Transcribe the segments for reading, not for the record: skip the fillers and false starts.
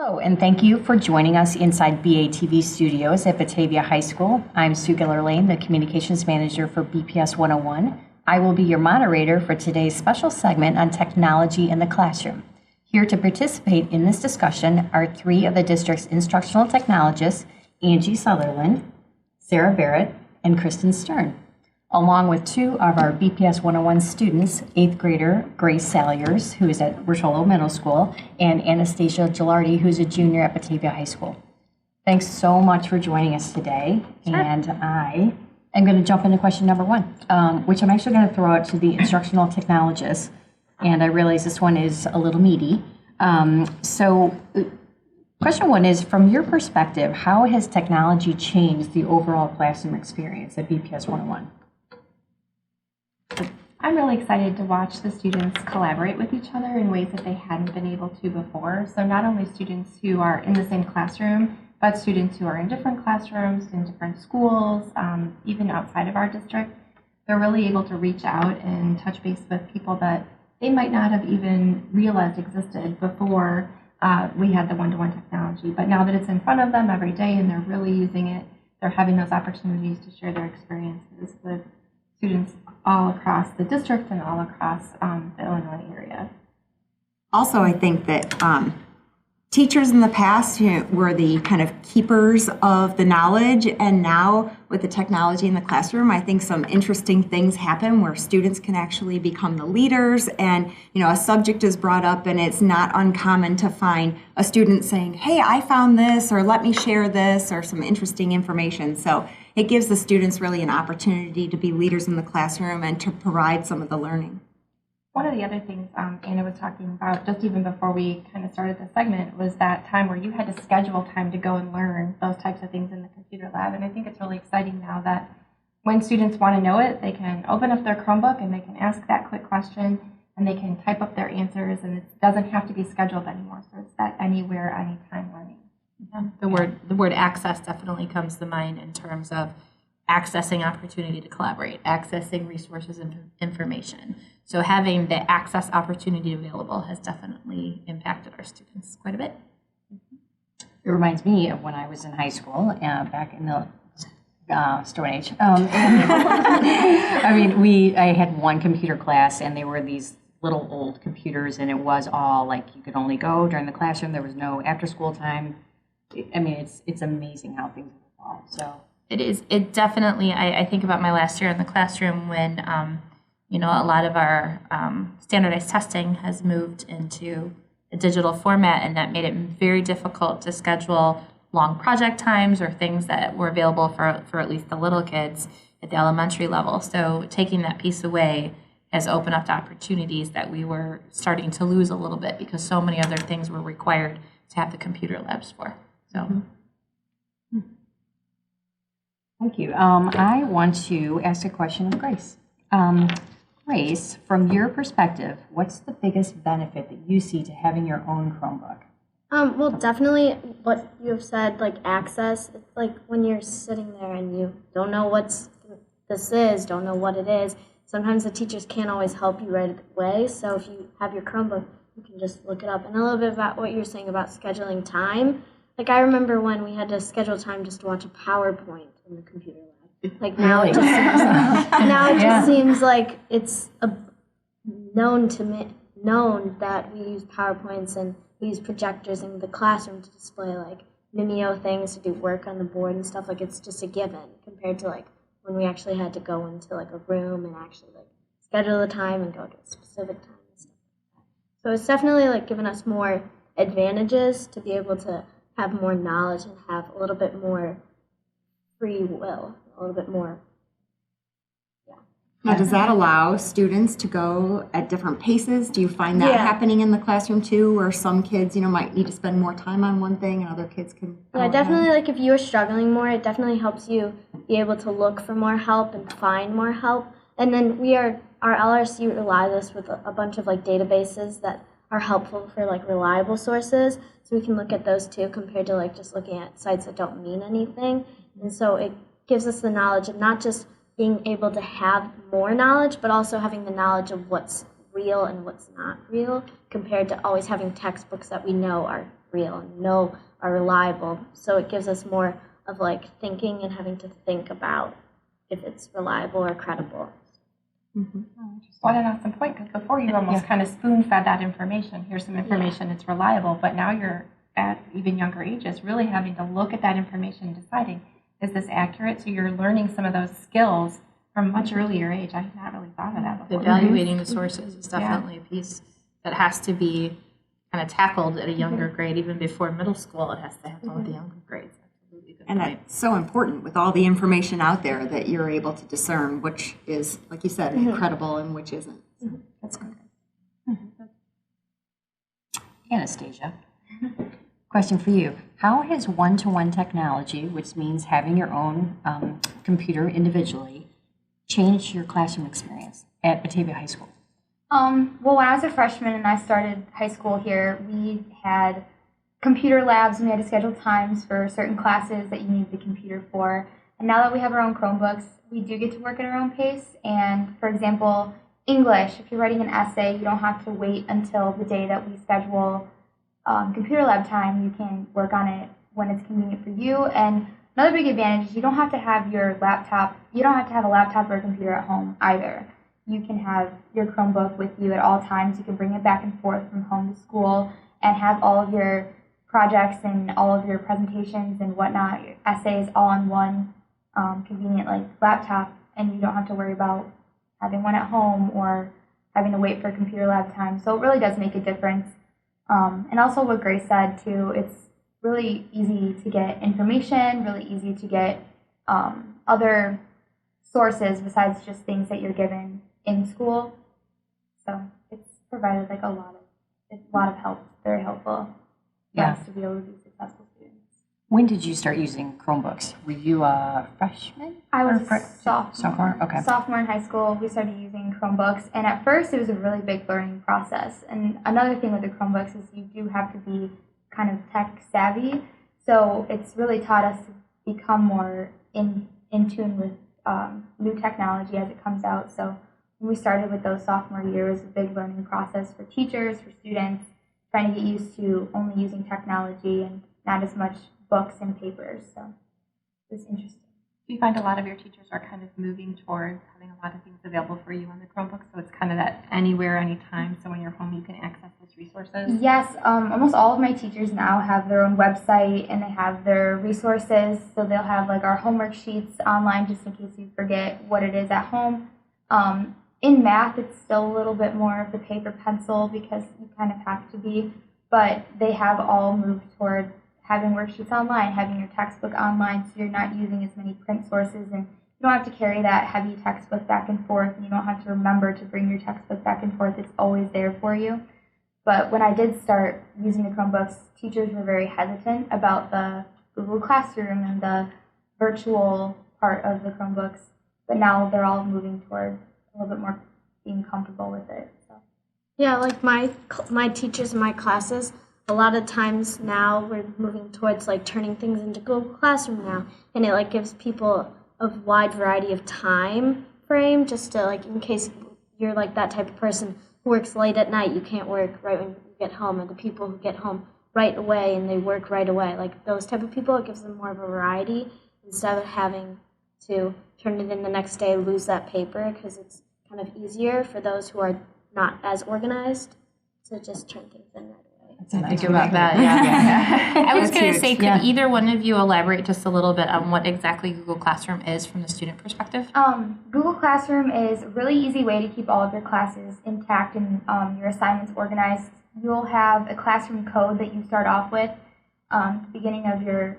Hello, and thank you for joining us inside BATV Studios at Batavia High School. I'm Sue Gillerlain, the Communications Manager for BPS 101. I will be your moderator for today's special segment on technology in the classroom. Here to participate in this discussion are three of the district's instructional technologists, Angie Sutherland, Sarah Barrett, and Kristen Stern, along with two of our BPS 101 students, 8th grader Grace Salyers, who is at Rotolo Middle School, and Anastasia Gelardi, who's a junior at Batavia High School. Thanks so much for joining us today. Sure. And I am going to jump into question number one, which I'm actually going to throw out to the instructional technologist. And I realize this one is a little meaty. Question one is, from your perspective, how has technology changed the overall classroom experience at BPS 101? I'm really excited to watch the students collaborate with each other in ways that they hadn't been able to before. So not only students who are in the same classroom, but students who are in different classrooms, in different schools, even outside of our district. They're really able to reach out and touch base with people that they might not have even realized existed before we had the one-to-one technology. But now that it's in front of them every day and they're really using it, they're having those opportunities to share their experiences with students all across the district and all across the Illinois area. Also, I think that teachers in the past were the kind of keepers of the knowledge, and now with the technology in the classroom, I think some interesting things happen where students can actually become the leaders, and a subject is brought up and it's not uncommon to find a student saying, hey, I found this, or let me share this, or some interesting information. So it gives the students really an opportunity to be leaders in the classroom and to provide some of the learning. One of the other things Anna was talking about just even before we kind of started the segment was that time where you had to schedule time to go and learn those types of things in the computer lab. And I think it's really exciting now that when students want to know it, they can open up their Chromebook and they can ask that quick question and they can type up their answers, and it doesn't have to be scheduled anymore. So it's that anywhere, anytime learning. Yeah. The word access definitely comes to mind in terms of accessing opportunity to collaborate, accessing resources and information. So having the access opportunity available has definitely impacted our students quite a bit. It reminds me of when I was in high school, back in the Stone Age. I had one computer class, and they were these little old computers, and it was all like you could only go during the classroom. There was no after-school time. It's amazing how things have evolved. So. It is. It definitely, I think about my last year in the classroom when, a lot of our standardized testing has moved into a digital format, and that made it very difficult to schedule long project times or things that were available for at least the little kids at the elementary level. So taking that piece away has opened up to opportunities that we were starting to lose a little bit because so many other things were required to have the computer labs for. So. Mm-hmm. Thank you. I want to ask a question of Grace. Grace, from your perspective, what's the biggest benefit that you see to having your own Chromebook? Well, definitely what you've said, like access. It's like when you're sitting there and you don't know don't know what it is. Sometimes the teachers can't always help you right away. So if you have your Chromebook, you can just look it up. And a little bit about what you're saying about scheduling time. Like I remember when we had to schedule time just to watch a PowerPoint in the computer lab. Like now it just seems like it's known that we use PowerPoints and we use projectors in the classroom to display like Mimeo things to do work on the board and stuff. Like it's just a given compared to like when we actually had to go into like a room and actually like schedule the time and go to a specific time and stuff like that. So it's definitely like given us more advantages to be able to have more knowledge and have a little bit more free will, a little bit more, Now, does that allow students to go at different paces? Do you find that happening in the classroom too, where some kids, might need to spend more time on one thing and other kids can Yeah, definitely, like if you're struggling more, it definitely helps you be able to look for more help and find more help. And then our LRC relies us with a bunch of like databases that are helpful for like reliable sources. So we can look at those too compared to like just looking at sites that don't mean anything. And so it gives us the knowledge of not just being able to have more knowledge, but also having the knowledge of what's real and what's not real compared to always having textbooks that we know are real and know are reliable. So it gives us more of like thinking and having to think about if it's reliable or credible. What an awesome point, because before you almost kind of spoon-fed that information. Here's some information, it's reliable, but now you're at even younger ages really having to look at that information and deciding, is this accurate? So you're learning some of those skills from much earlier age. I had not really thought of that before. Evaluating the sources is definitely a piece that has to be kind of tackled at a younger grade, even before middle school. It has to happen with the younger grades. Absolutely good And point. that's so important with all the information out there that you're able to discern which is, like you said, credible and which isn't. That's good. Anastasia, question for you. How has one-to-one technology, which means having your own computer individually, changed your classroom experience at Batavia High School? Well, when I was a freshman and I started high school here, we had computer labs and we had to schedule times for certain classes that you needed the computer for. And now that we have our own Chromebooks, we do get to work at our own pace. And for example, English, if you're writing an essay, you don't have to wait until the day that we schedule computer lab time. You can work on it when it's convenient for you. And another big advantage is you don't have to have your laptop, you don't have to have a laptop or a computer at home either. You can have your Chromebook with you at all times. You can bring it back and forth from home to school and have all of your projects and all of your presentations and whatnot, your essays all on one convenient laptop, and you don't have to worry about having one at home or having to wait for computer lab time. So it really does make a difference. And also what Grace said too, it's really easy to get information, really easy to get other sources besides just things that you're given in school. So it's provided a lot of help. It's very helpful for us to be able to be successful students. When did you start using Chromebooks? Were you a freshman? I was Or a sophomore. Okay. Sophomore in high school, we started using Chromebooks, and at first it was a really big learning process. And another thing with the Chromebooks is you do have to be kind of tech savvy, so it's really taught us to become more in tune with new technology as it comes out. So when we started with those sophomore years, a big learning process for teachers, for students, trying to get used to only using technology and not as much books and papers. So it was interesting. Do you find a lot of your teachers are kind of moving toward having a lot of things available for you on the Chromebook? So it's kind of that anywhere, anytime. So when you're home, you can access those resources? Yes, almost all of my teachers now have their own website and they have their resources. So they'll have our homework sheets online just in case you forget what it is at home. In math, it's still a little bit more of the paper pencil because you kind of have to be. But they have all moved toward having worksheets online, having your textbook online, so you're not using as many print sources, and you don't have to carry that heavy textbook back and forth, and you don't have to remember to bring your textbook back and forth. It's always there for you. But when I did start using the Chromebooks, teachers were very hesitant about the Google Classroom and the virtual part of the Chromebooks, but now they're all moving toward a little bit more being comfortable with it. So. Yeah, my teachers in my classes, a lot of times now we're moving towards turning things into Google Classroom now, and it gives people a wide variety of time frame just to in case you're that type of person who works late at night, you can't work right when you get home, and the people who get home right away and they work right away, those type of people, it gives them more of a variety instead of having to turn it in the next day, lose that paper, because it's kind of easier for those who are not as organized to just turn things in right away. Think about that, yeah. I was going to say, could Yeah. either one of you elaborate just a little bit on what exactly Google Classroom is from the student perspective? Google Classroom is a really easy way to keep all of your classes intact and your assignments organized. You'll have a classroom code that you start off with at the beginning of your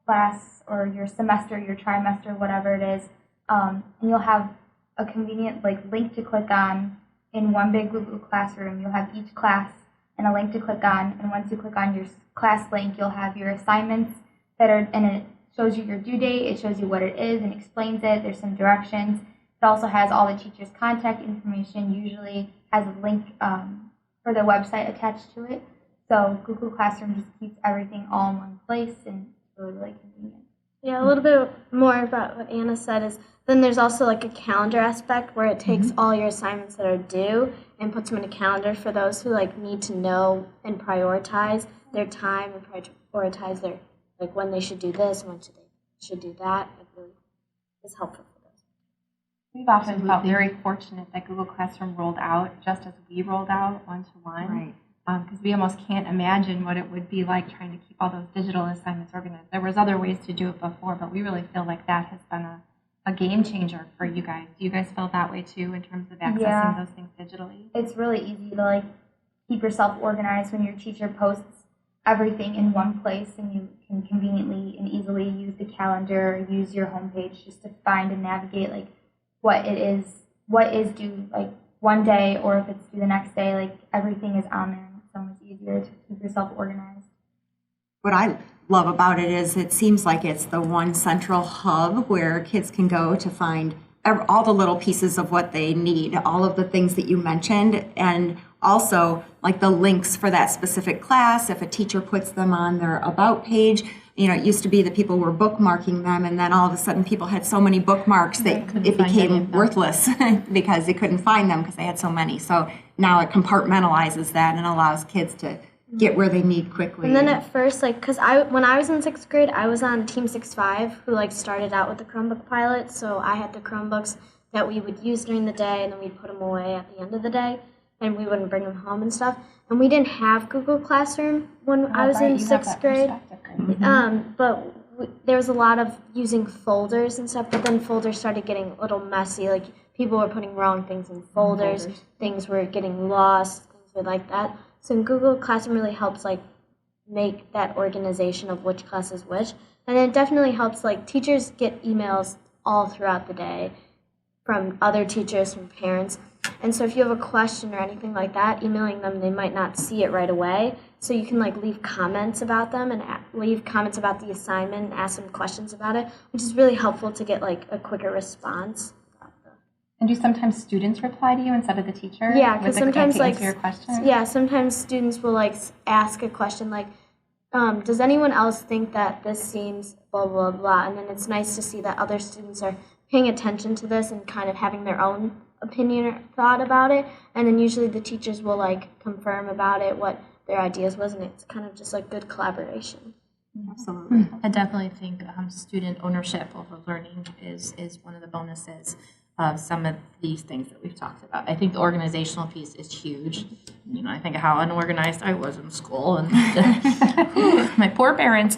class or your semester, your trimester, whatever it is. And you'll have a convenient link to click on in one big Google Classroom. You'll have each class and a link to click on, and once you click on your class link, you'll have your assignments and it shows you your due date, it shows you what it is and explains it, there's some directions. It also has all the teachers' contact information, usually has a link for their website attached to it. So Google Classroom just keeps everything all in one place, and it's really, really convenient. Yeah, a little bit more about what Anna said is then there's also a calendar aspect where it takes all your assignments that are due and puts them in a calendar for those who need to know and prioritize their time and prioritize their, like, when they should do this, when should do that. It really is helpful for those. We've often felt very fortunate that Google Classroom rolled out just as we rolled out one-to-one. Right. Because we almost can't imagine what it would be like trying to keep all those digital assignments organized. There was other ways to do it before, but we really feel like that has been a game changer for you guys. Do you guys feel that way too in terms of accessing those things digitally? It's really easy to like keep yourself organized when your teacher posts everything in one place, and you can conveniently and easily use the calendar or use your homepage just to find and navigate like what is due like one day, or if it's due the next day, like everything is on there. So much easier to keep yourself organized. What I love about it is it seems like it's the one central hub where kids can go to find all the little pieces of what they need, all of the things that you mentioned, and also like the links for that specific class. If a teacher puts them on their About page, you know, it used to be that people were bookmarking them, and then all of a sudden people had so many bookmarks that it became worthless because they couldn't find them because they had so many. So now it compartmentalizes that and allows kids to get where they need quickly. And then at first, like, because when I was in 6th grade, I was on Team 6-5, who, like, started out with the Chromebook pilot. So I had the Chromebooks that we would use during the day, and then we'd put them away at the end of the day, and we wouldn't bring them home and stuff. And we didn't have Google Classroom when I was in 6th grade. But there was a lot of using folders and stuff, but then folders started getting a little messy. Like, people were putting wrong things in folders. Things were getting lost, things were like that. So Google Classroom really helps like make that organization of which class is which. And it definitely helps, like, teachers get emails all throughout the day from other teachers, from parents. And so if you have a question or anything like that, emailing them, they might not see it right away. So you can like leave comments about them and leave comments about the assignment and ask them questions about it, which is really helpful to get like a quicker response. And do sometimes students reply to you instead of the teacher? Yeah, because sometimes to answer your question? Yeah, sometimes students will like ask a question like, does anyone else think that this seems blah, blah, blah? And then it's nice to see that other students are paying attention to this and kind of having their own opinion or thought about it. And then usually the teachers will like confirm about it, what their ideas was, and it's kind of just like good collaboration. Absolutely. I definitely think student ownership over learning is one of the bonuses of some of these things that we've talked about. I think the organizational piece is huge. You know, I think of how unorganized I was in school and my poor parents.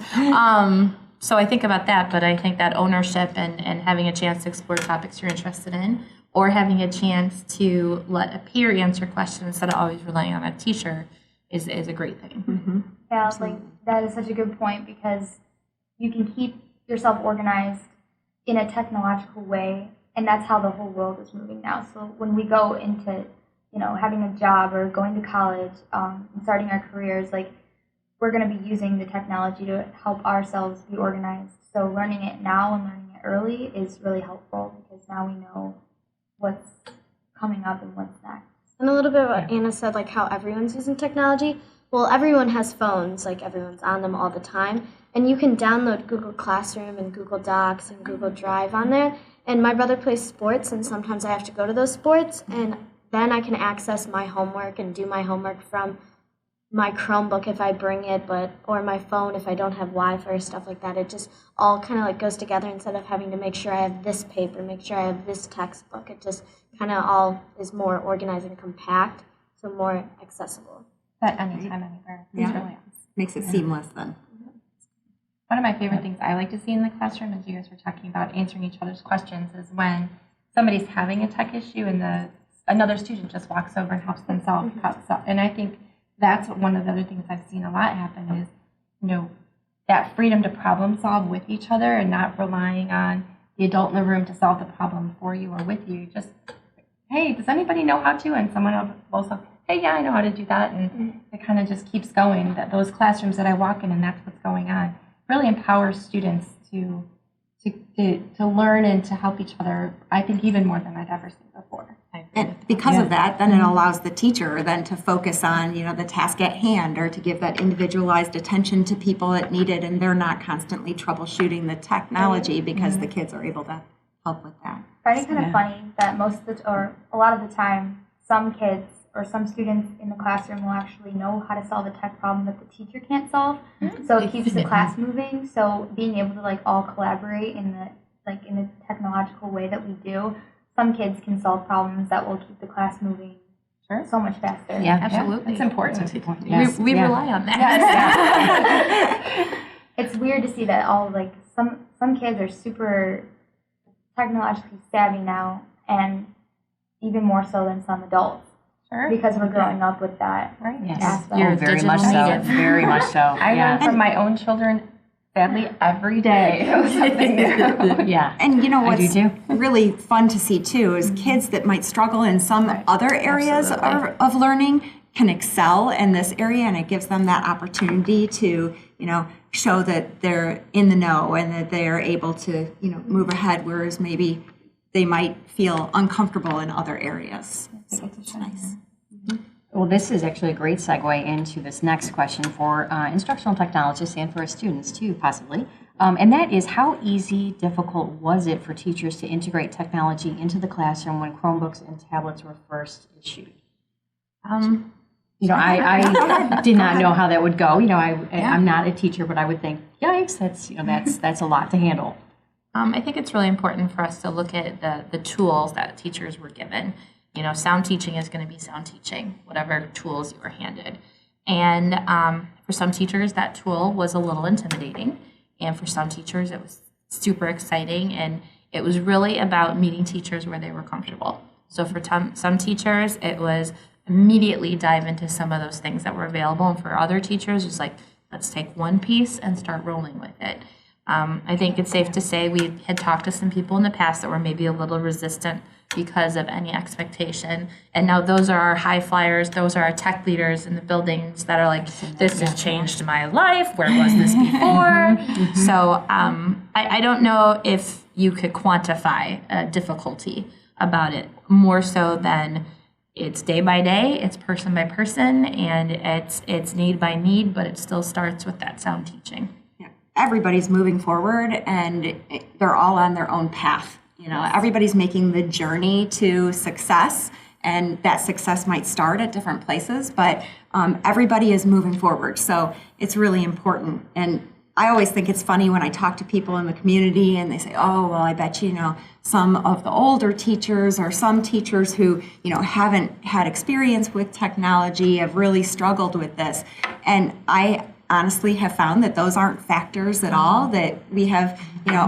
So I think about that, but I think that ownership and having a chance to explore topics you're interested in, or having a chance to let a peer answer questions instead of always relying on a teacher is a great thing. Mm-hmm. Yeah, like that is such a good point, because you can keep yourself organized in a technological way, and that's how the whole world is moving now. So when we go into, you know, having a job or going to college and starting our careers, like, we're going to be using the technology to help ourselves be organized. So learning it now and learning it early is really helpful, because now we know what's coming up and what's next. And a little bit what Anna said, like how everyone's using technology. Well, everyone has phones, like everyone's on them all the time. And you can download Google Classroom and Google Docs and Google Drive on there. And my brother plays sports, and sometimes I have to go to those sports. And then I can access my homework and do my homework from my Chromebook if I bring it, or my phone if I don't have Wi-Fi or stuff like that. It just all kind of like goes together instead of having to make sure I have this paper, make sure I have this textbook. It just kind of all is more organized and compact, so more accessible. But anytime, anywhere. It's really awesome. Makes it seamless then. One of my favorite things I like to see in the classroom, as you guys were talking about answering each other's questions, is when somebody's having a tech issue and another student just walks over and helps them solve. And I think that's one of the other things I've seen a lot happen is, you know, that freedom to problem solve with each other and not relying on the adult in the room to solve the problem for you or with you. Just, hey, does anybody know how to? And someone else will say, hey, yeah, I know how to do that. And it kind of just keeps going. That those classrooms that I walk in and that's what's going on really empowers students to learn and to help each other, I think, even more than I'd ever seen before. And because of that, then it allows the teacher then to focus on, you know, the task at hand, or to give that individualized attention to people that need it, and they're not constantly troubleshooting the technology because the kids are able to help with that. I find it kind of funny that a lot of the time, some kids or some students in the classroom will actually know how to solve a tech problem that the teacher can't solve. So it keeps the class moving. So being able to like all collaborate in the technological way that we do, some kids can solve problems that will keep the class moving so much faster. Yeah, Absolutely. It's important. We rely on that. It's weird to see that all like some kids are super technologically savvy now, and even more so than some adults. Sure. Because we're growing up with that aspect. You're Very digital much so. native. Very much so. I learn from my own children, sadly, every day. Something new. Yeah. And you know I do what's too. really fun to see too is kids that might struggle in some other areas of learning can excel in this area, and it gives them that opportunity to, show that they're in the know and that they're able to, move ahead, whereas maybe they might feel uncomfortable in other areas. So it's nice. Well, this is actually a great segue into this next question for instructional technologists and for our students too, possibly. And that is, how easy, difficult was it for teachers to integrate technology into the classroom when Chromebooks and tablets were first issued? I did not know how that would go. I'm not a teacher, but I would think, yikes, that's a lot to handle. I think it's really important for us to look at the tools that teachers were given. Sound teaching is going to be sound teaching, whatever tools you were handed. And for some teachers, that tool was a little intimidating. And for some teachers, it was super exciting. And it was really about meeting teachers where they were comfortable. So for some teachers, it was immediately dive into some of those things that were available. And for other teachers, it's like, let's take one piece and start rolling with it. I think it's safe to say we had talked to some people in the past that were maybe a little resistant because of any expectation. And now those are our high flyers. Those are our tech leaders in the buildings that are like, this has changed my life. Where was this before? So I don't know if you could quantify a difficulty about it, more so than it's day by day, it's person by person, and it's need by need, but it still starts with that sound teaching. Everybody's moving forward, and they're all on their own path. Everybody's making the journey to success, and that success might start at different places, but everybody is moving forward. So it's really important. And I always think it's funny when I talk to people in the community and they say, oh, well, I bet some of the older teachers or some teachers who, haven't had experience with technology have really struggled with this. And I honestly have found that those aren't factors at all, that we have,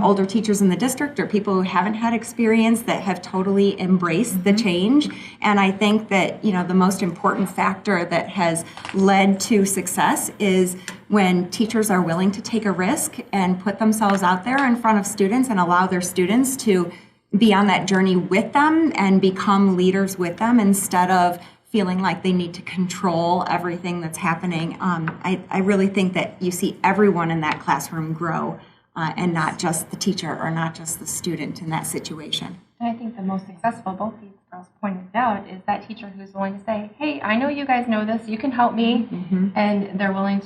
older teachers in the district or people who haven't had experience that have totally embraced the change. And I think that, the most important factor that has led to success is when teachers are willing to take a risk and put themselves out there in front of students and allow their students to be on that journey with them and become leaders with them instead of feeling like they need to control everything that's happening. I really think that you see everyone in that classroom grow and not just the teacher or not just the student in that situation. And I think the most successful, both these girls pointed out, is that teacher who's willing to say, hey, I know you guys know this, you can help me. And they're willing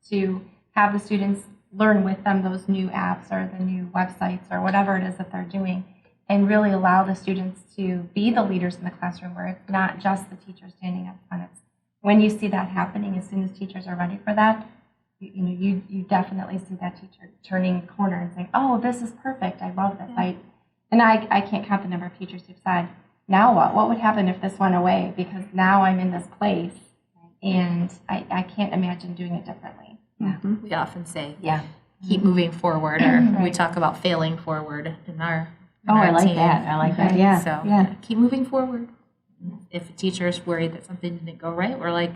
to have the students learn with them those new apps or the new websites or whatever it is that they're doing, and really allow the students to be the leaders in the classroom, where it's not just the teacher standing up front. It's when you see that happening, as soon as teachers are ready for that, you definitely see that teacher turning a corner and saying, oh, this is perfect, I love this. I can't count the number of teachers who've said, now what? What would happen if this went away? Because now I'm in this place, and I can't imagine doing it differently. We often say, keep moving forward, or we talk about failing forward in our I like team. that. I like that. Yeah. So keep moving forward. If a teacher is worried that something didn't go right, we're like,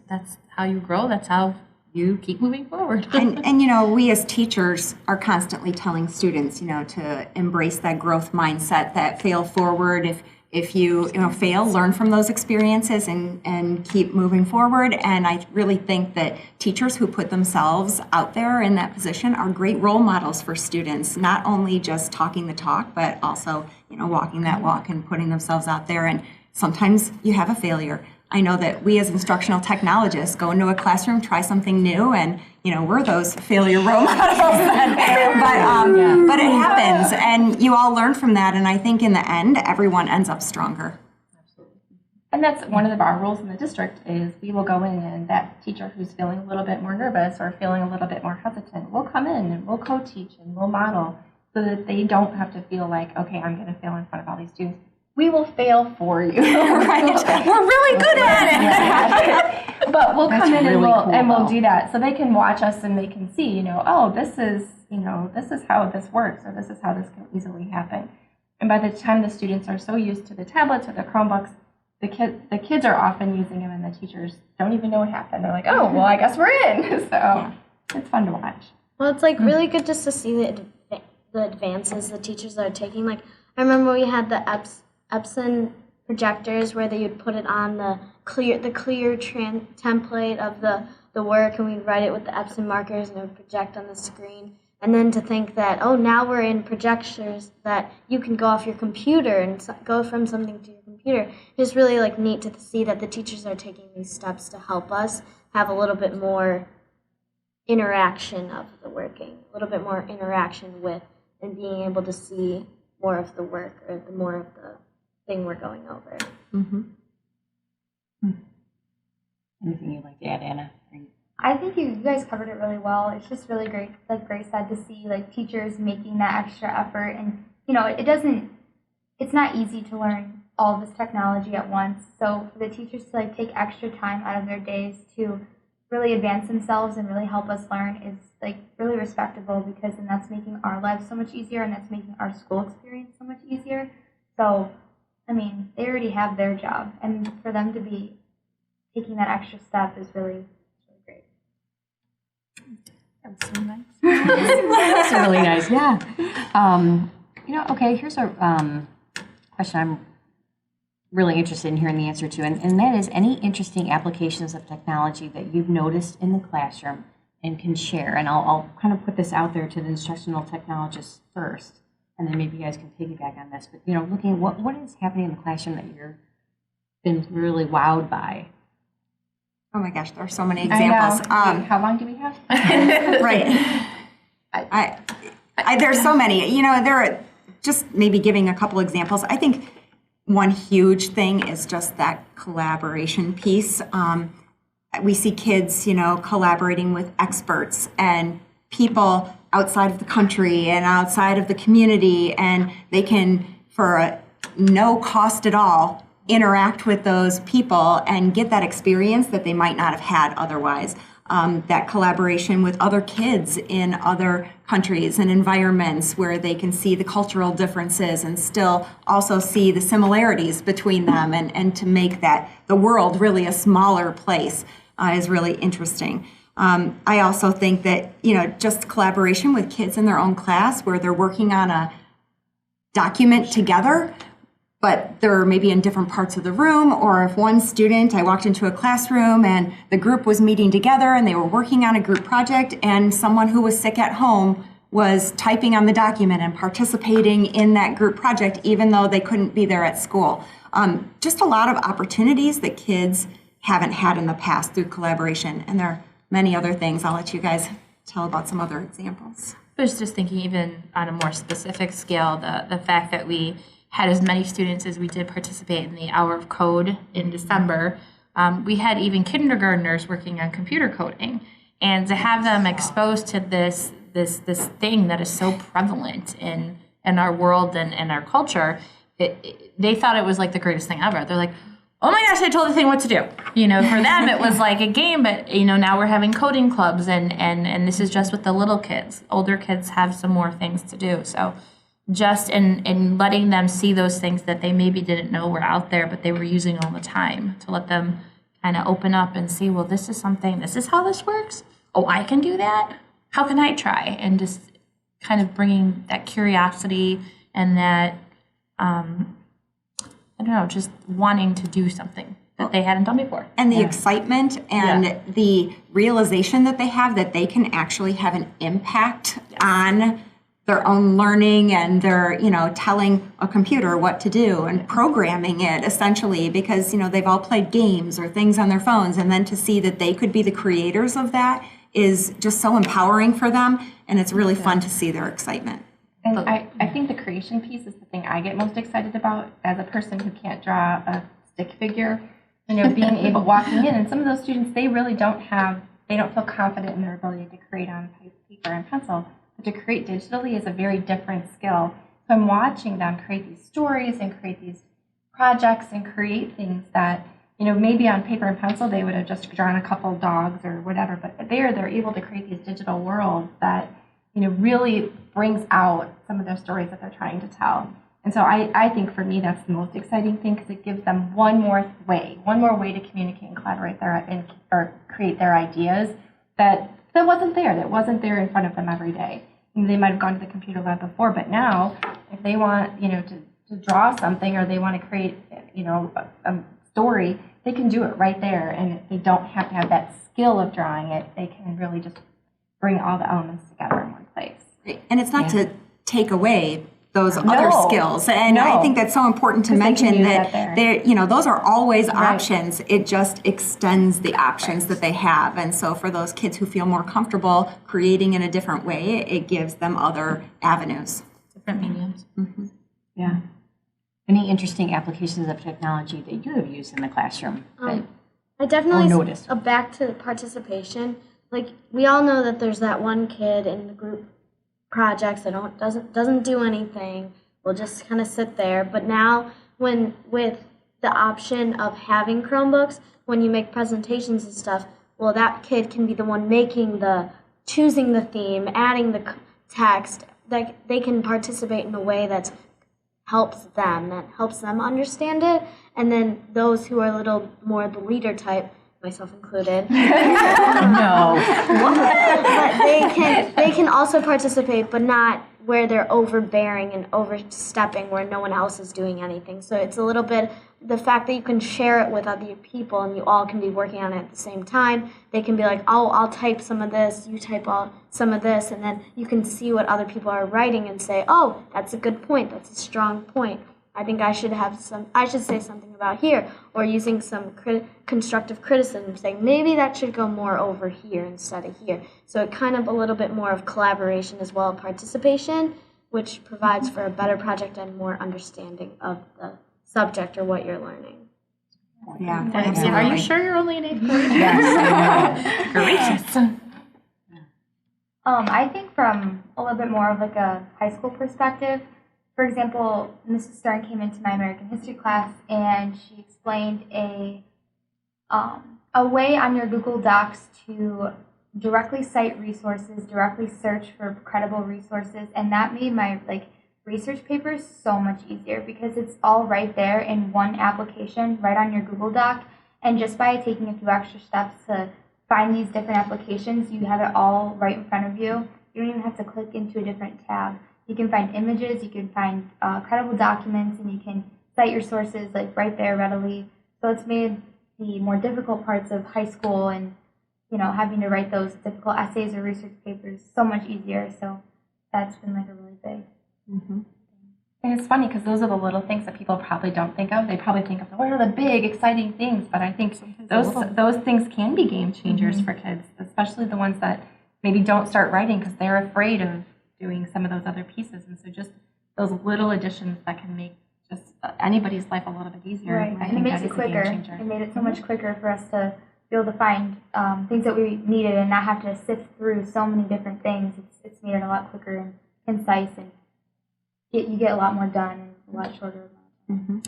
that's how you grow. That's how you keep moving forward. and we as teachers are constantly telling students, to embrace that growth mindset, that fail forward. If you fail, learn from those experiences and keep moving forward. And I really think that teachers who put themselves out there in that position are great role models for students, not only just talking the talk, but also, walking that walk and putting themselves out there. And sometimes you have a failure. I know that we as instructional technologists go into a classroom, try something new, and we're those failure role models. But it happens, and you all learn from that. And I think in the end, everyone ends up stronger. And that's one of our rules in the district is we will go in and that teacher who's feeling a little bit more nervous or feeling a little bit more hesitant, we'll come in and we'll co-teach and we'll model so that they don't have to feel like, okay, I'm going to fail in front of all these students. We will fail for you. Right. We're really good at it. But we'll come in really and cool, we'll do that so they can watch us and they can see, oh, this is how this works or this is how this can easily happen. And by the time the students are so used to the tablets or the Chromebooks, the kids are often using them and the teachers don't even know what happened. They're like, oh, well, I guess we're in. So it's fun to watch. Well, it's like really good just to see the advances the teachers are taking. Like I remember we had the Epson projectors where they would put it on the clear template of the work, and we'd write it with the Epson markers, and it would project on the screen. And then to think that, oh, now we're in projectors that you can go off your computer and go from something to your computer. It's really like neat to see that the teachers are taking these steps to help us have a little bit more interaction of the working, a little bit more interaction with, and being able to see more of the work or the more of the thing we're going over. Mm-hmm. Anything you'd like to add, Anna? I think you guys covered it really well. It's just really great, like Grace said, to see like teachers making that extra effort. And it's not easy to learn all of this technology at once. So for the teachers to like take extra time out of their days to really advance themselves and really help us learn is like really respectable, because then that's making our lives so much easier and that's making our school experience so much easier. So, I mean, they already have their job, and for them to be taking that extra step is really great. That's so nice. That's really nice, yeah. Okay, here's a question I'm really interested in hearing the answer to, and that is any interesting applications of technology that you've noticed in the classroom and can share. And I'll kind of put this out there to the instructional technologists first, and then maybe you guys can piggyback on this. But, looking at what is happening in the classroom that you've been really wowed by? Oh my gosh, there are so many examples. How long do we have? Right. There's so many. There are just maybe giving a couple examples. I think one huge thing is just that collaboration piece. We see kids, collaborating with experts and people outside of the country and outside of the community, and they can, for no cost at all, interact with those people and get that experience that they might not have had otherwise. That collaboration with other kids in other countries and environments where they can see the cultural differences and still also see the similarities between them, and to make the world really a smaller place is really interesting. I also think that, just collaboration with kids in their own class where they're working on a document together, but they're maybe in different parts of the room. Or if I walked into a classroom and the group was meeting together and they were working on a group project, and someone who was sick at home was typing on the document and participating in that group project, even though they couldn't be there at school. Just a lot of opportunities that kids haven't had in the past through collaboration. And there are many other things. I'll let you guys tell about some other examples. I was just thinking, even on a more specific scale, the fact that we had as many students as we did participate in the Hour of Code in December. We had even kindergartners working on computer coding, and to have them exposed to this thing that is so prevalent in our world and our culture, they thought it was like the greatest thing ever. They're like, oh my gosh, I told the thing what to do. For them it was like a game, but now we're having coding clubs, and this is just with the little kids. Older kids have some more things to do. So just in letting them see those things that they maybe didn't know were out there, but they were using all the time, to let them kind of open up and see, well, this is how this works. Oh, I can do that. How can I try? And just kind of bringing that curiosity and that, just wanting to do something that they hadn't done before. And the excitement and the realization that they have that they can actually have an impact on their own learning, and they're, telling a computer what to do and programming it essentially, because, they've all played games or things on their phones, and then to see that they could be the creators of that is just so empowering for them, and it's really fun to see their excitement. And I think the creation piece is the thing I get most excited about as a person who can't draw a stick figure. Being able walking in, and some of those students, they really don't feel confident in their ability to create on paper and pencil. But to create digitally is a very different skill. So I'm watching them create these stories and create these projects and create things that, maybe on paper and pencil they would have just drawn a couple dogs or whatever, but they're able to create these digital worlds that, really brings out some of their stories that they're trying to tell. And so I think for me that's the most exciting thing, because it gives them one more way to communicate and collaborate or create their ideas that wasn't there in front of them every day. They might have gone to the computer lab before, but now if they want to draw something, or they want to create a story, they can do it right there, and they don't have to have that skill of drawing it. They can really just bring all the elements together in one place. And it's not to take away those other skills. And I think that's so important to mention that those are always options. It just extends the options that they have. And so for those kids who feel more comfortable creating in a different way, it gives them other avenues. Different mediums. Mm-hmm. Yeah. Any interesting applications of technology that you have used in the classroom? I definitely noticed. Back to participation. Like, we all know that there's that one kid in the group projects that doesn't do anything, will just kind of sit there. But now, with the option of having Chromebooks, when you make presentations and stuff, well, that kid can be the one choosing the theme, adding the text. Like, they can participate in a way that helps them understand it. And then those who are a little more the leader type, myself included. No. But they can also participate, but not where they're overbearing and overstepping where no one else is doing anything. So it's a little bit the fact that you can share it with other people and you all can be working on it at the same time. They can be like, oh, I'll type some of this, you type some of this, and then you can see what other people are writing and say, oh, that's a good point, that's a strong point. I think I should say something about here, or using some constructive criticism, saying maybe that should go more over here instead of here. So it kind of a little bit more of collaboration as well as participation, which provides for a better project and more understanding of the subject or what you're learning. Yeah. Are you sure you're only in 8th grade? Yes. Gracious. I think from a little bit more of like a high school perspective, for example, Mrs. Stern came into my American history class and she explained a way on your Google Docs to directly cite resources, directly search for credible resources, and that made my research papers so much easier because it's all right there in one application, right on your Google Doc, and just by taking a few extra steps to find these different applications, you have it all right in front of you. You don't even have to click into a different tab. You can find images, you can find credible documents, and you can cite your sources right there readily. So it's made the more difficult parts of high school and having to write those difficult essays or research papers so much easier. So that's been a really big. Mm-hmm. And it's funny because those are the little things that people probably don't think of. They probably think of what are the big exciting things, but I think those things can be game changers for kids, especially the ones that maybe don't start writing because they're afraid of doing some of those other pieces. And so just those little additions that can make just anybody's life a little bit easier. Right, I and think it makes that it is a game quicker. changer. It made it so much quicker for us to be able to find things that we needed and not have to sift through so many different things. It's made it a lot quicker and concise, and you get a lot more done in a lot shorter amount of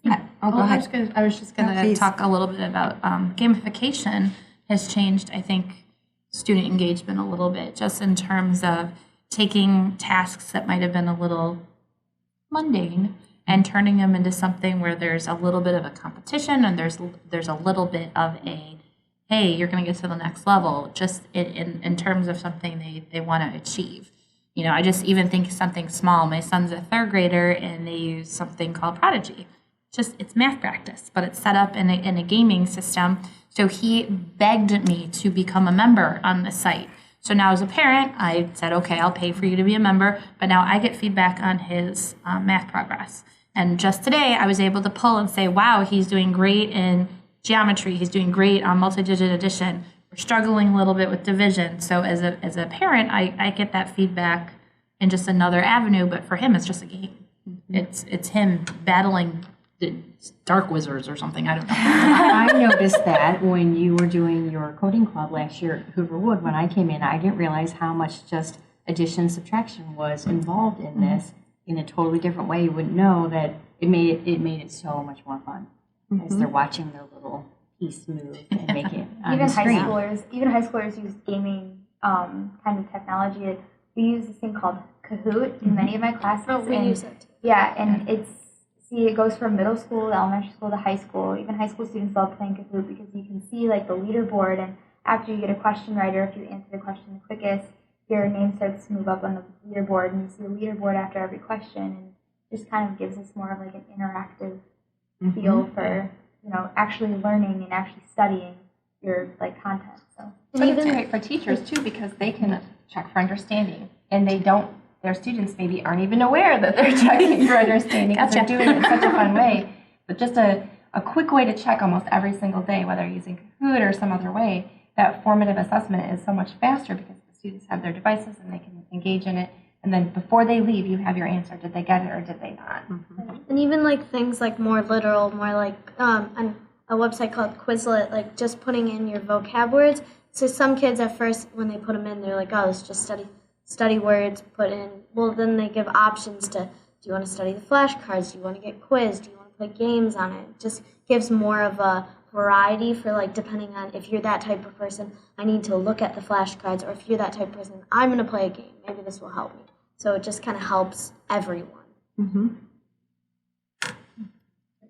time. Oh, go ahead. I was just going to talk a little bit about gamification has changed, I think, student engagement a little bit, just in terms of taking tasks that might have been a little mundane and turning them into something where there's a little bit of a competition and there's a little bit of a, hey, you're going to get to the next level, just in terms of something they want to achieve. I just even think something small. My son's a 3rd grader and they use something called Prodigy. It's math practice, but it's set up in a gaming system. So he begged me to become a member on the site. So now as a parent, I said, okay, I'll pay for you to be a member, but now I get feedback on his math progress. And just today, I was able to pull and say, wow, he's doing great in geometry. He's doing great on multi-digit addition. We're struggling a little bit with division. So as a parent, I get that feedback in just another avenue, but for him, it's just a game. It's him battling dark wizards or something. I don't know. I noticed that when you were doing your coding club last year at Hoover Wood, when I came in, I didn't realize how much just addition and subtraction was involved in this in a totally different way. You wouldn't know that it made it so much more fun as they're watching their little piece move and make it on Even the screen. high schoolers use gaming kind of technology. We use this thing called Kahoot in many of my classes. Oh, we use it too. Yeah, and it goes from middle school to elementary school to high school. Even high school students love playing Kahoot because you can see like the leaderboard, and after you get a question right, or if you answer the question the quickest, your name starts to move up on the leaderboard, and you see the leaderboard after every question, and just kind of gives us more of like an interactive feel for actually learning and actually studying your like content. So But it's great for teachers too because they can check for understanding, and their students maybe aren't even aware that they're checking for understanding because they're doing it in such a fun way. But just a quick way to check almost every single day, whether you're using Kahoot or some other way, that formative assessment is so much faster because the students have their devices and they can engage in it. And then before they leave, you have your answer. Did they get it or did they not? And even like things like more literal, more like on a website called Quizlet, like just putting in your vocab words. So some kids at first, when they put them in, they're like, oh, it's just study words, put in. Well, then they give options to, do you want to study the flashcards? Do you want to get quizzed? Do you want to play games on it? It just gives more of a variety for like, depending on if you're that type of person, I need to look at the flashcards, or if you're that type of person, I'm going to play a game. Maybe this will help me. So it just kind of helps everyone.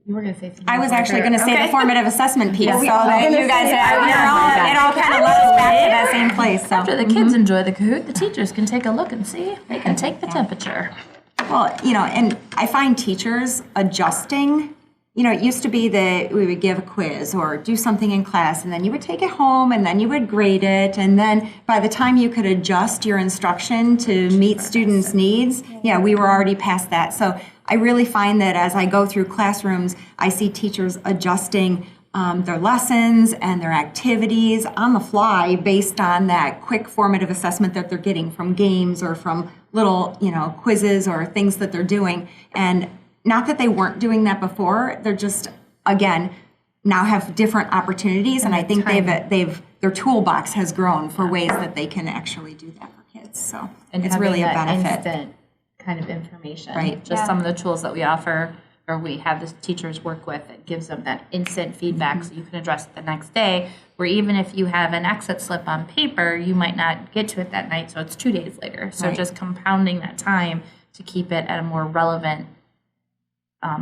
You were going to say something. I was actually going to say the formative assessment piece, so Yeah. that you guys it all kind of led us back to that same place. So. After the kids enjoy the Kahoot, the teachers can take a look and see. They can take the temperature. Well, and I find teachers adjusting. It used to be that we would give a quiz or do something in class, and then you would take it home, and then you would grade it, and then by the time you could adjust your instruction to meet students' needs, we were already past that. So I really find that as I go through classrooms, I see teachers adjusting their lessons and their activities on the fly based on that quick formative assessment that they're getting from games or from little, quizzes or things that they're doing. And not that they weren't doing that before, they're just, again, now have different opportunities, and I think their toolbox has grown for ways that they can actually do that for kids. So And it's really a having that benefit. instant kind of information. Right. Just some of the tools that we offer or we have the teachers work with, it gives them that instant feedback so you can address it the next day, where even if you have an exit slip on paper, you might not get to it that night, so it's 2 days later. So just compounding that time to keep it at a more relevant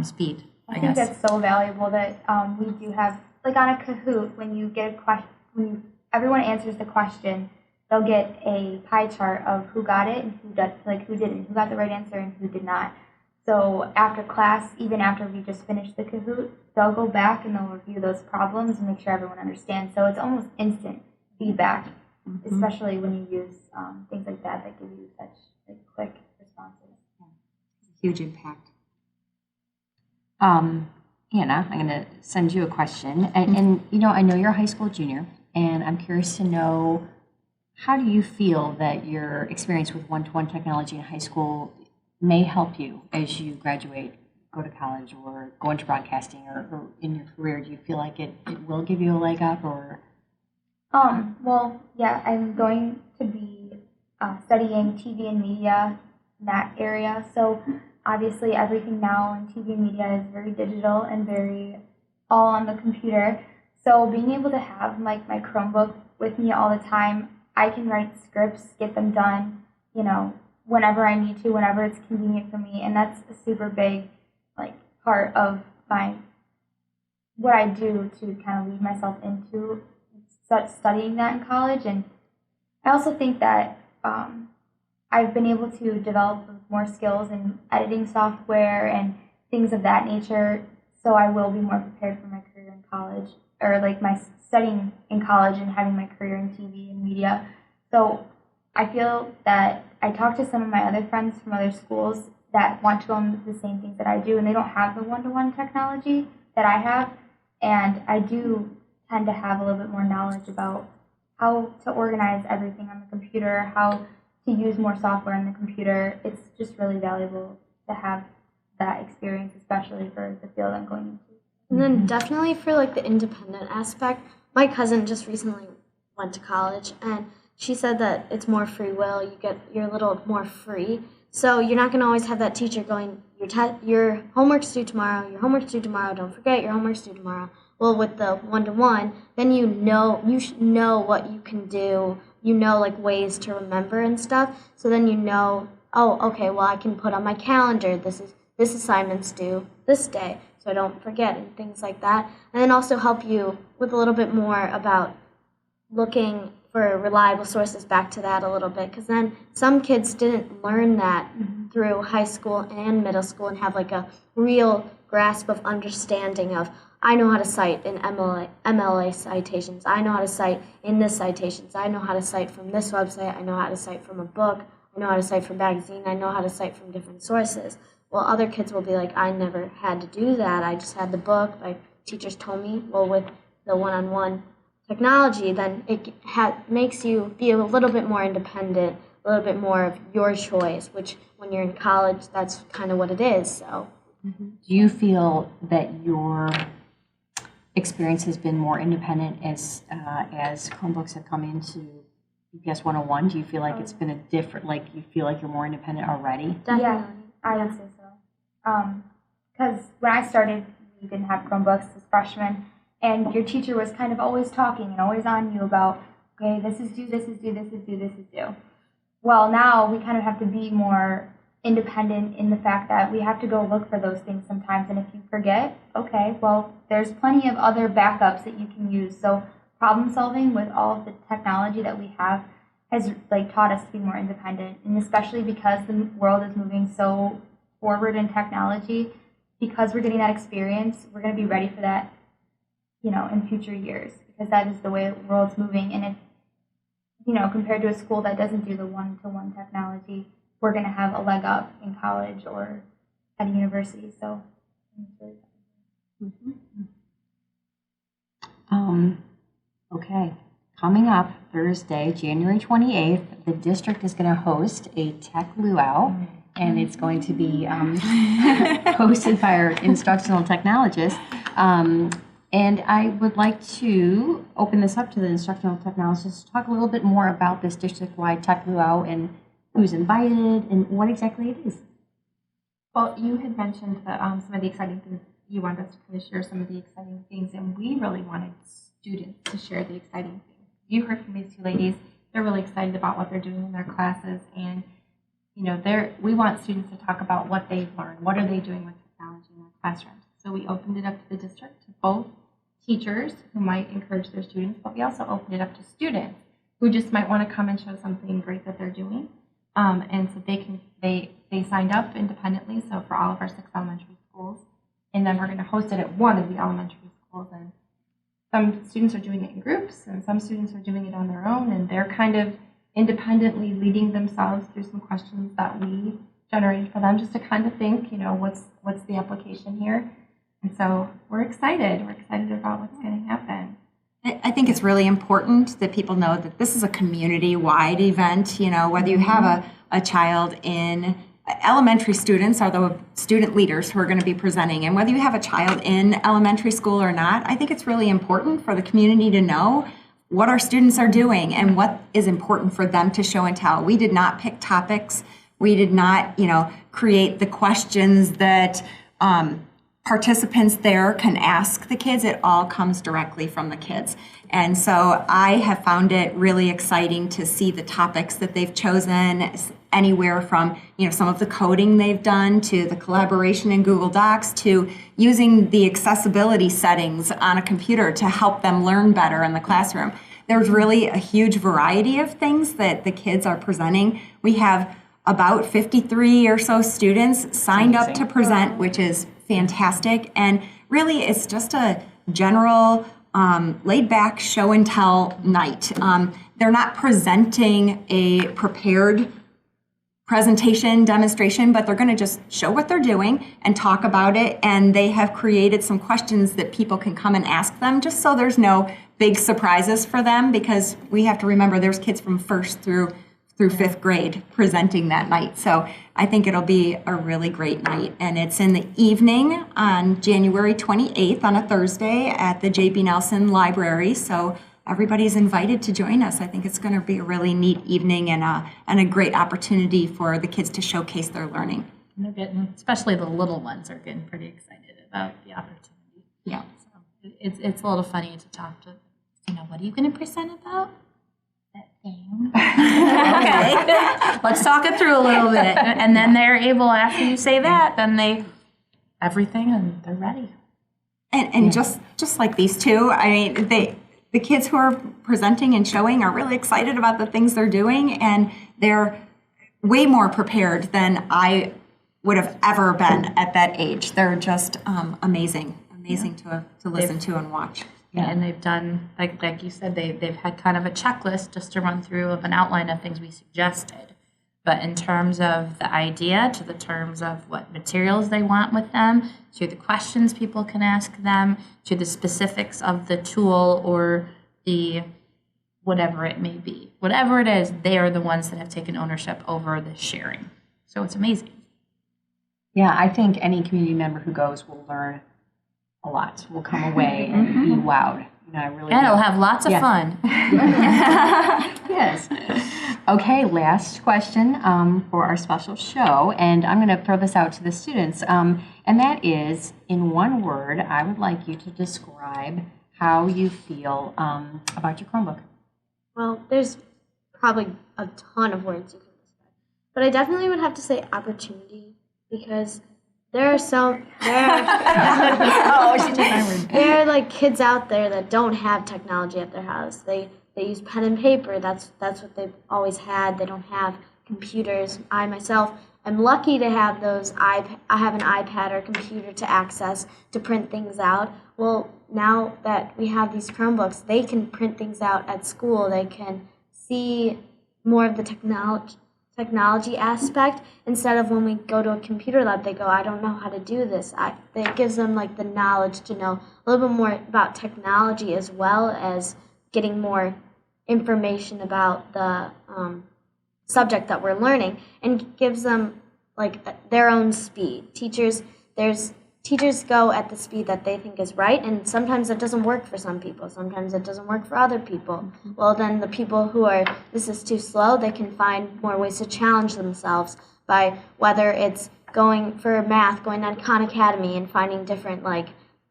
speed, I think guess. that's so valuable that we do have, like on a Kahoot, when you get a question, everyone answers the question, they'll get a pie chart of who got it and who didn't, who got the right answer and who did not. So after class, even after we just finished the Kahoot, they'll go back and they'll review those problems and make sure everyone understands. So it's almost instant feedback, especially when you use things like that give you such quick responses. Huge impact. Anna, I'm going to send you a question. And I know you're a high school junior, and I'm curious to know, how do you feel that your experience with one-to-one technology in high school may help you as you graduate, go to college, or go into broadcasting, or in your career? Do you feel like it will give you a leg up, or? Well, yeah, I'm going to be studying TV and media in that area. So obviously everything now in TV and media is very digital and very all on the computer. So being able to have my Chromebook with me all the time, I can write scripts, get them done, whenever I need to, whenever it's convenient for me. And that's a super big part of what I do to kind of lead myself into studying that in college. And I also think that I've been able to develop more skills in editing software and things of that nature, so I will be more prepared for my career in college, or my studying in college and having my career in TV and media. So I feel that I talk to some of my other friends from other schools that want to go into the same things that I do, and they don't have the one-to-one technology that I have, and I do tend to have a little bit more knowledge about how to organize everything on the computer, how to use more software on the computer. It's just really valuable to have that experience, especially especially for the field I'm going into. And then definitely for like the independent aspect, my cousin just recently went to college and she said that it's more free will. You're a little more free. So you're not going to always have that teacher going, your homework's due tomorrow, don't forget your homework's due tomorrow. Well, with the one-to-one, then you should know what you can do, like ways to remember and stuff. So then oh, okay, well I can put on my calendar, this assignment's due this day, so I don't forget and things like that. And then also help you with a little bit more about looking for reliable sources, back to that a little bit, because then some kids didn't learn that through high school and middle school and have like a real grasp of understanding of, I know how to cite in MLA citations, I know how to cite in this citations, I know how to cite from this website, I know how to cite from a book, I know how to cite from magazine, I know how to cite from different sources. Well, other kids will be like, I never had to do that, I just had the book, my teachers told me. Well, with the one-on-one technology, then it makes you be a little bit more independent, a little bit more of your choice, which when you're in college, that's kind of what it is. So, do you feel that your experience has been more independent as Chromebooks have come into BPS 101? Do you feel like it's been a different, like you feel like you're more independent already? definitely. Yeah, I would say so. Because when I started, we didn't have Chromebooks as freshmen, and your teacher was kind of always talking and always on you about, okay, this is due, this is due, this is due, this is due. Well, now we kind of have to be more independent in the fact that we have to go look for those things sometimes, and if you forget, okay, well, there's plenty of other backups that you can use. So problem solving with all of the technology that we have has like taught us to be more independent, and especially because the world is moving so forward in technology, because we're getting that experience, we're going to be ready for that, in future years, because that is the way the world's moving. And if, compared to a school that doesn't do the one-to-one technology, we're going to have a leg up in college or at a university. So, Okay. Coming up Thursday, January 28th, the district is going to host a tech luau, and it's going to be hosted by our instructional technologist. And I would like to open this up to the instructional technologist to talk a little bit more about this district-wide tech luau and who's invited and what exactly it is. Well, you had mentioned that some of the exciting things, you wanted us to kind of share some of the exciting things, and we really wanted students to share the exciting things. You heard from these two ladies, they're really excited about what they're doing in their classes, and we want students to talk about what they've learned, what are they doing with technology in their classrooms. So we opened it up to the district, to both teachers who might encourage their students, but we also opened it up to students who just might want to come and show something great that they're doing. And so they signed up independently, so for all of our 6 elementary schools, and then we're going to host it at one of the elementary schools. And some students are doing it in groups, and some students are doing it on their own, and they're kind of independently leading themselves through some questions that we generated for them, just to kind of think, what's the application here. And so we're excited. We're excited about what's going to happen. I think it's really important that people know that this is a community-wide event. Whether you have a child in elementary, students are the student leaders who are going to be presenting, and whether you have a child in elementary school or not, I think it's really important for the community to know what our students are doing and what is important for them to show and tell. We did not pick topics. We did not, create the questions that participants there can ask the kids. It all comes directly from the kids. And so I have found it really exciting to see the topics that they've chosen, anywhere from some of the coding they've done to the collaboration in Google Docs to using the accessibility settings on a computer to help them learn better in the classroom. There's really a huge variety of things that the kids are presenting. We have about 53 or so students signed up to present, which is fantastic. And really, it's just a general laid-back show and tell night. They're not presenting a prepared presentation, demonstration, but they're going to just show what they're doing and talk about it. And they have created some questions that people can come and ask them, just so there's no big surprises for them, because we have to remember there's kids from 1st through through fifth grade presenting that night. So I think it'll be a really great night. And it's in the evening on January 28th on a Thursday at the J.B. Nelson Library. So everybody's invited to join us. I think it's going to be a really neat evening and a great opportunity for the kids to showcase their learning. And they're getting, especially the little ones, are getting pretty excited about the opportunity. Yeah. So it's a little funny to talk to, what are you going to present about? That thing. Okay. Let's talk it through a little bit. And then they're able, after you say that, then everything, and they're ready. And just like these two, I mean, the kids who are presenting and showing are really excited about the things they're doing, and they're way more prepared than I would have ever been at that age. They're just amazing to listen to and watch. Yeah, and they've done, like you said, they've had kind of a checklist just to run through of an outline of things we suggested. But in terms of the idea, to the terms of what materials they want with them, to the questions people can ask them, to the specifics of the tool or the whatever it may be. Whatever it is, they are the ones that have taken ownership over the sharing. So it's amazing. Yeah, I think any community member who goes will learn a lot. Will come away and be wowed. I really And do. it'll have lots of fun. Yes. Okay, last question for our special show, and I'm going to throw this out to the students, and that is, in one word, I would like you to describe how you feel about your Chromebook. Well, there's probably a ton of words you can describe, but I definitely would have to say opportunity, because there are there are like kids out there that don't have technology at their house. They use pen and paper. That's what they've always had. They don't have computers. I myself am lucky to have those. I have an iPad or computer to access to print things out. Well, now that we have these Chromebooks, they can print things out at school. They can see more of the technology aspect, instead of when we go to a computer lab, they go, I don't know how to do this. It gives them like the knowledge to know a little bit more about technology, as well as getting more information about the subject that we're learning, and gives them like their own speed. Teachers go at the speed that they think is right, and sometimes it doesn't work for some people. Sometimes it doesn't work for other people. Mm-hmm. Well, then the people who are, this is too slow, they can find more ways to challenge themselves by, whether it's going for math, going on Khan Academy and finding different like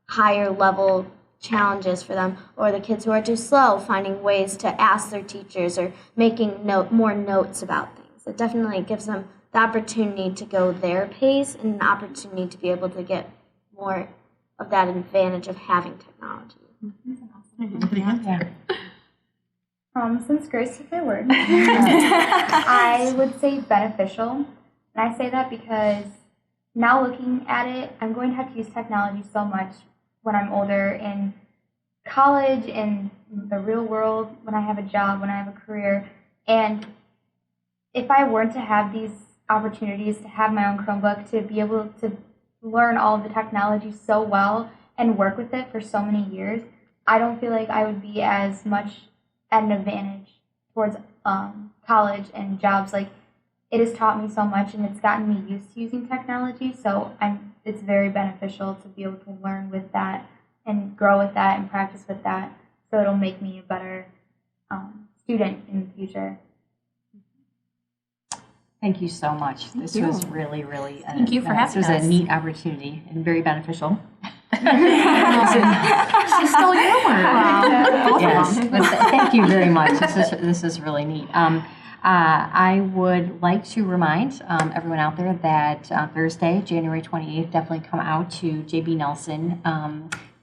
higher level challenges for them, or the kids who are too slow, finding ways to ask their teachers or making more notes about things. It definitely gives them the opportunity to go their pace and an opportunity to be able to get more of that advantage of having technology. Yeah. Since Grace took my word, I would say beneficial. And I say that because now looking at it, I'm going to have to use technology so much when I'm older, in college, in the real world, when I have a job, when I have a career. And if I weren't to have these opportunities to have my own Chromebook, to be able to learn all of the technology so well and work with it for so many years, I don't feel like I would be as much at an advantage towards college and jobs. Like, it has taught me so much, and it's gotten me used to using technology, so it's very beneficial to be able to learn with that and grow with that and practice with that, so it'll make me a better student in the future. Thank you so much. This was really, really Thank you for having us. This was us. a neat opportunity and very beneficial. She stole your word. Yes, but thank you very much. This is really neat. I would like to remind everyone out there that Thursday, January 28th, definitely come out to J.B. Nelson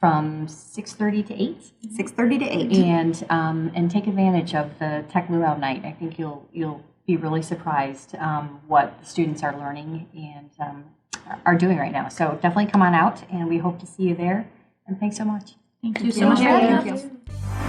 from 6:30 to 8. 6:30 to 8. And take advantage of the Tech Luau night. I think you'll be really surprised what the students are learning and are doing right now. So definitely come on out, and we hope to see you there. And thanks so much. Thank you so much for having us. Thank you.